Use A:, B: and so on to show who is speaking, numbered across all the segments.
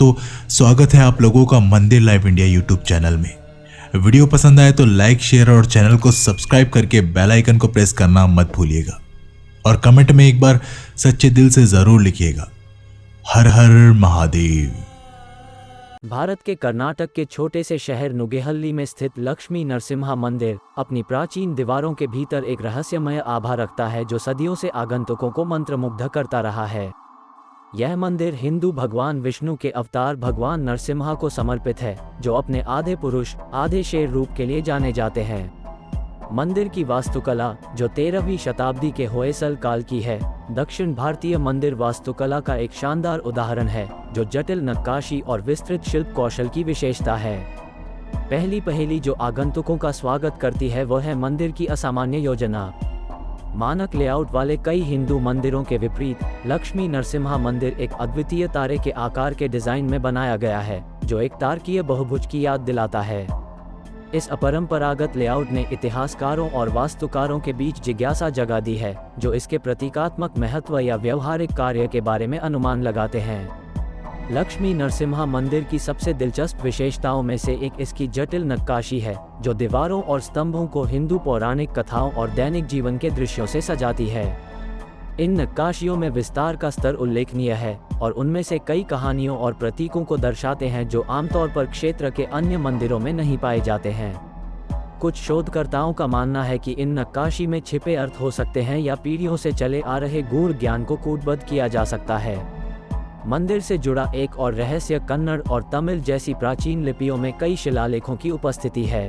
A: दोस्तों, स्वागत है आप लोगों का मंदिर लाइव इंडिया यूट्यूब चैनल में। वीडियो पसंद आए तो लाइक, शेयर और चैनल को सब्सक्राइब करके बेल आइकन को प्रेस करना मत भूलिएगा। और कमेंट में एक बार सच्चे दिल से जरूर लिखिएगा, हर हर महादेव।
B: भारत के कर्नाटक के छोटे से शहर नुगेहल्ली में स्थित लक्ष्मी नरसिम्हा मंदिर अपनी प्राचीन दीवारों के भीतर एक रहस्यमय आभा रखता है जो सदियों से आगंतुकों को मंत्रमुग्ध करता रहा है। यह मंदिर हिंदू भगवान विष्णु के अवतार भगवान नरसिम्हा को समर्पित है, जो अपने आधे पुरुष आधे शेर रूप के लिए जाने जाते हैं। मंदिर की वास्तुकला, जो 13वीं शताब्दी के होयसल काल की है, दक्षिण भारतीय मंदिर वास्तुकला का एक शानदार उदाहरण है, जो जटिल नक्काशी और विस्तृत शिल्प कौशल की विशेषता है। पहली पहेली जो आगंतुकों का स्वागत करती है वह है मंदिर की असामान्य योजना। मानक लेआउट वाले कई हिंदू मंदिरों के विपरीत लक्ष्मी नरसिम्हा मंदिर एक अद्वितीय तारे के आकार के डिजाइन में बनाया गया है, जो एक तारकीय बहुभुज की याद दिलाता है। इस अपरंपरागत लेआउट ने इतिहासकारों और वास्तुकारों के बीच जिज्ञासा जगा दी है, जो इसके प्रतीकात्मक महत्व या व्यवहारिक कार्य के बारे में अनुमान लगाते हैं। लक्ष्मी नरसिम्हा मंदिर की सबसे दिलचस्प विशेषताओं में से एक इसकी जटिल नक्काशी है, जो दीवारों और स्तंभों को हिंदू पौराणिक कथाओं और दैनिक जीवन के दृश्यों से सजाती है। इन नक्काशियों में विस्तार का स्तर उल्लेखनीय है और उनमें से कई कहानियों और प्रतीकों को दर्शाते हैं जो आमतौर पर क्षेत्र के अन्य मंदिरों में नहीं पाए जाते हैं। कुछ शोधकर्ताओं का मानना है कि इन नक्काशी में छिपे अर्थ हो सकते हैं या पीढ़ियों से चले आ रहे गूढ़ ज्ञान को कूटबद्ध किया जा सकता है। मंदिर से जुड़ा एक और रहस्य कन्नड़ और तमिल जैसी प्राचीन लिपियों में कई शिलालेखों की उपस्थिति है।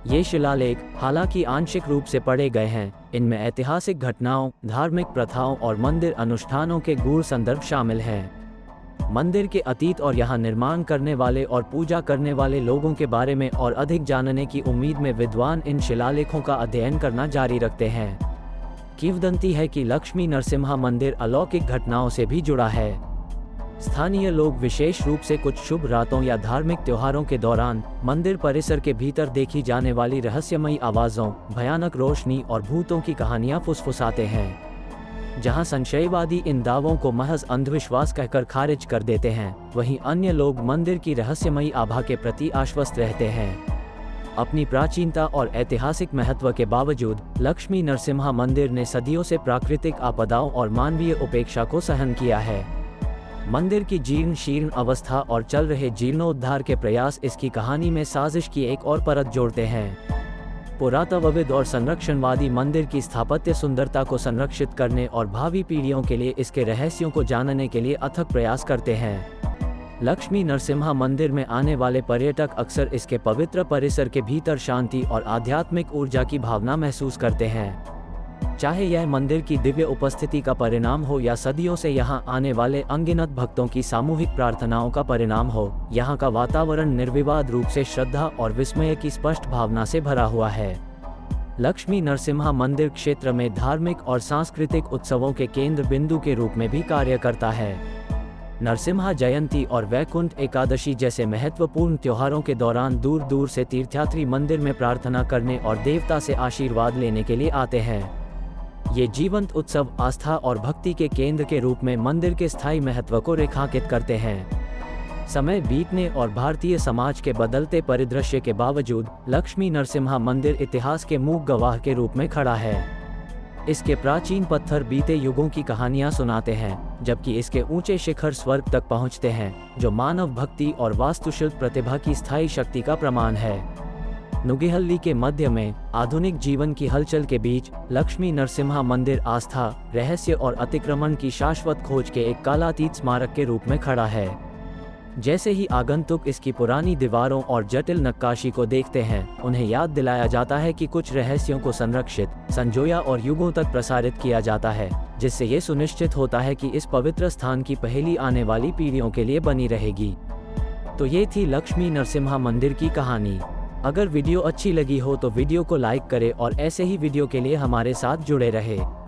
B: ये शिलालेख हालांकि आंशिक रूप से पढ़े गए हैं, इनमें ऐतिहासिक घटनाओं, धार्मिक प्रथाओं और मंदिर अनुष्ठानों के गूढ़ संदर्भ शामिल हैं। मंदिर के अतीत और यहाँ निर्माण करने वाले और पूजा करने वाले लोगों के बारे में और अधिक जानने की उम्मीद में विद्वान इन शिलालेखों का अध्ययन करना जारी रखते हैं। किंवदंती है कि लक्ष्मी नरसिम्हा मंदिर अलौकिक घटनाओं से भी जुड़ा है। स्थानीय लोग विशेष रूप से कुछ शुभ रातों या धार्मिक त्योहारों के दौरान मंदिर परिसर के भीतर देखी जाने वाली रहस्यमयी आवाज़ों, भयानक रोशनी और भूतों की कहानियां फुसफुसाते हैं। जहां संशयवादी इन दावों को महज अंधविश्वास कहकर खारिज कर देते हैं, वहीं अन्य लोग मंदिर की रहस्यमयी आभा के प्रति आश्वस्त रहते हैं। अपनी प्राचीनता और ऐतिहासिक महत्व के बावजूद लक्ष्मी नरसिम्हा मंदिर ने सदियों से प्राकृतिक आपदाओं और मानवीय उपेक्षा को सहन किया है। मंदिर की जीर्ण शीर्ण अवस्था और चल रहे जीर्णोद्धार के प्रयास इसकी कहानी में साजिश की एक और परत जोड़ते हैं। पुरातत्वविद और संरक्षणवादी मंदिर की स्थापत्य सुंदरता को संरक्षित करने और भावी पीढ़ियों के लिए इसके रहस्यों को जानने के लिए अथक प्रयास करते हैं। लक्ष्मी नरसिम्हा मंदिर में आने वाले पर्यटक अक्सर इसके पवित्र परिसर के भीतर शांति और आध्यात्मिक ऊर्जा की भावना महसूस करते हैं। चाहे यह मंदिर की दिव्य उपस्थिति का परिणाम हो या सदियों से यहाँ आने वाले अनगिनत भक्तों की सामूहिक प्रार्थनाओं का परिणाम हो, यहाँ का वातावरण निर्विवाद रूप से श्रद्धा और विस्मय की स्पष्ट भावना से भरा हुआ है। लक्ष्मी नरसिम्हा मंदिर क्षेत्र में धार्मिक और सांस्कृतिक उत्सवों के केंद्र बिंदु के रूप में भी कार्य करता है। नरसिम्हा जयंती और वैकुंठ एकादशी जैसे महत्वपूर्ण त्योहारों के दौरान दूर दूर से तीर्थयात्री मंदिर में प्रार्थना करने और देवता से आशीर्वाद लेने के लिए आते हैं। ये जीवंत उत्सव आस्था और भक्ति के केंद्र के रूप में मंदिर के स्थायी महत्व को रेखांकित करते हैं। समय बीतने और भारतीय समाज के बदलते परिदृश्य के बावजूद लक्ष्मी नरसिम्हा मंदिर इतिहास के मूक गवाह के रूप में खड़ा है। इसके प्राचीन पत्थर बीते युगों की कहानियां सुनाते हैं, जबकि इसके ऊंचे शिखर स्वर्ग तक पहुंचते हैं, जो मानव भक्ति और वास्तुशिल्प प्रतिभा की स्थायी शक्ति का प्रमाण है। नुगेहल्ली के मध्य में आधुनिक जीवन की हलचल के बीच लक्ष्मी नरसिम्हा मंदिर आस्था, रहस्य और अतिक्रमण की शाश्वत खोज के एक कालातीत स्मारक के रूप में खड़ा है। जैसे ही आगंतुक इसकी पुरानी दीवारों और जटिल नक्काशी को देखते हैं, उन्हें याद दिलाया जाता है कि कुछ रहस्यों को संरक्षित, संजोया और युगों तक प्रसारित किया जाता है, जिससे ये सुनिश्चित होता है कि इस पवित्र स्थान की पहेली आने वाली पीढ़ियों के लिए बनी रहेगी। तो ये थी लक्ष्मी नरसिम्हा मंदिर की कहानी। अगर वीडियो अच्छी लगी हो तो वीडियो को लाइक करें और ऐसे ही वीडियो के लिए हमारे साथ जुड़े रहें।